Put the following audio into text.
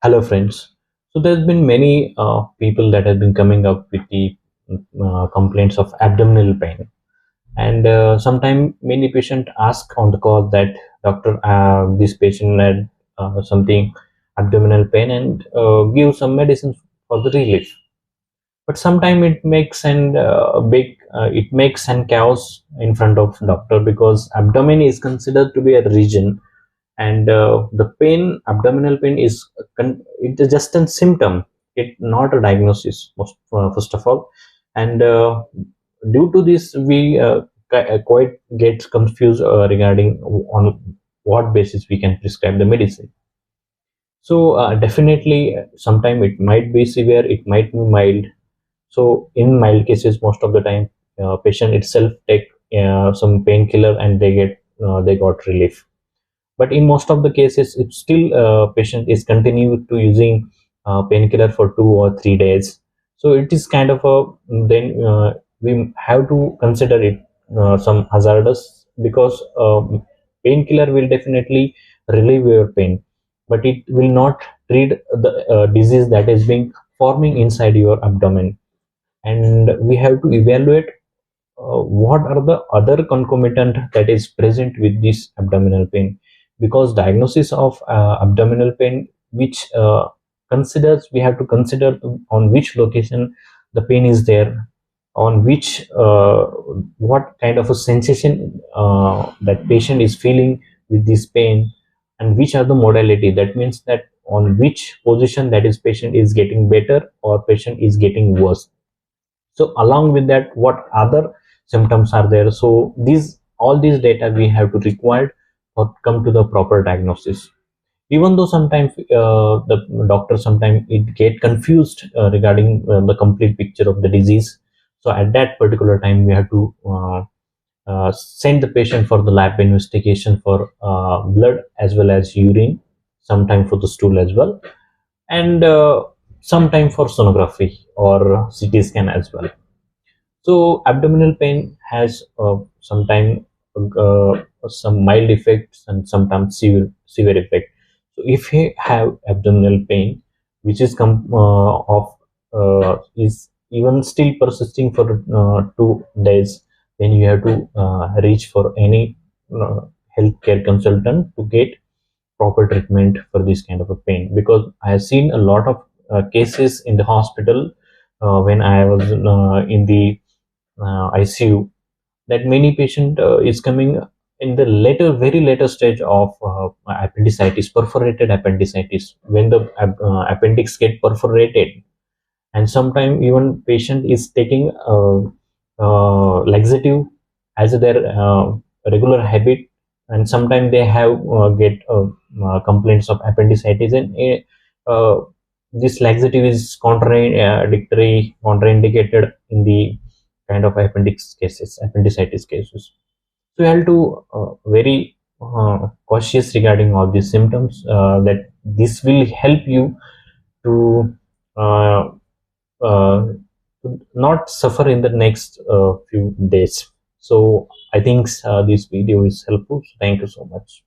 Hello, friends. So there's been many people that have been coming up with the complaints of abdominal pain, and sometimes many patients ask on the call that doctor, this patient had something abdominal pain and give some medicine for the relief. But sometimes it makes an chaos in front of doctor because abdomen is considered to be a region and the pain abdominal pain it is just a symptom, it not a diagnosis first of all. And due to this we quite get confused regarding on what basis we can prescribe the medicine. So definitely sometime it might be severe, it might be mild. So in mild cases most of the time patient itself take some painkiller and they got relief. But in most of the cases if still patient is continue to using painkiller for 2 or 3 days, so it is kind of a then we have to consider it some hazardous because painkiller will definitely relieve your pain, but it will not treat the disease that is being forming inside your abdomen. And we have to evaluate what are the other concomitant that is present with this abdominal pain, because diagnosis of abdominal pain which considers we have to consider on which location the pain is there, on which what kind of a sensation that patient is feeling with this pain, and which are the modality, that means that on which position that is patient is getting better or patient is getting worse. So along with that what other symptoms are there, so these all these data we have to required or come to the proper diagnosis. Even though sometimes the doctor sometimes it get confused regarding the complete picture of the disease, so at that particular time we have to send the patient for the lab investigation for blood as well as urine, sometime for the stool as well, and sometime for sonography or CT scan as well. So abdominal pain has sometimes some mild effects and sometimes severe effect. So if you have abdominal pain, which is is even still persisting for 2 days, then you have to reach for any uh, healthcare consultant to get proper treatment for this kind of a pain. Because I have seen a lot of cases in the hospital when I was in the ICU, that many patient is coming in the very later stage of appendicitis, perforated appendicitis, when the appendix get perforated, and sometimes even patient is taking laxative as their regular habit, and sometimes they have get complaints of appendicitis, and this laxative is contraindicated in the kind of appendicitis cases. So you have to very cautious regarding all these symptoms, that this will help you to uh, uh, not suffer in the next few days. So I think this video is helpful. Thank you so much.